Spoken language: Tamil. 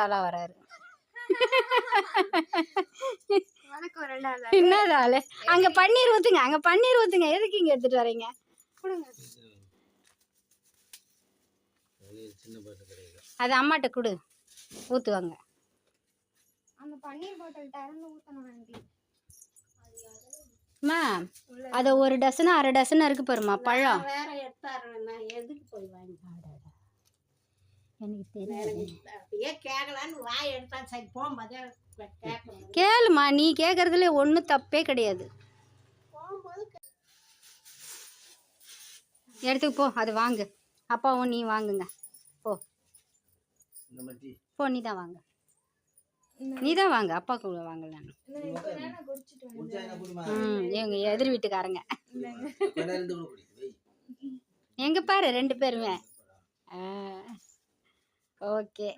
ஆளா வராரு. என்னது ஆளு? அங்க பன்னீர் ஊத்துங்க, அங்க பன்னீர் ஊத்துங்க. எதுக்கு இங்க எடுத்துட்டு வரீங்க? அது அம்மாட்ட கொடு, ஊத்துவாங்க. அந்த பன்னீர் பாட்டில் திறந்து ஊத்தணும். அம்மா அது ஒரு டசன் அரை டசன் இருக்கு பாருமா பழம். வேற எடுத்தாருன்னா எதுக்கு போய் வாங்கி எனக்கு தெரியும். கேட்கலான்னு வாய் எடுத்தா சரி போகும்போதே கேளுமா. நீ கேட்கறதுல ஒன்றும் தப்பே கிடையாது. எடுத்துக்கு போ, அது வாங்கு. அப்பாவும் நீ வாங்குங்க. போ போ, நீ தான் வாங்க, நீ தான் வாங்க. அப்பாவுக்கு வாங்கலாம். எங்க எதிர் வீட்டுக்காரங்க எங்க பாரு 2 பேருமே. ஓகே.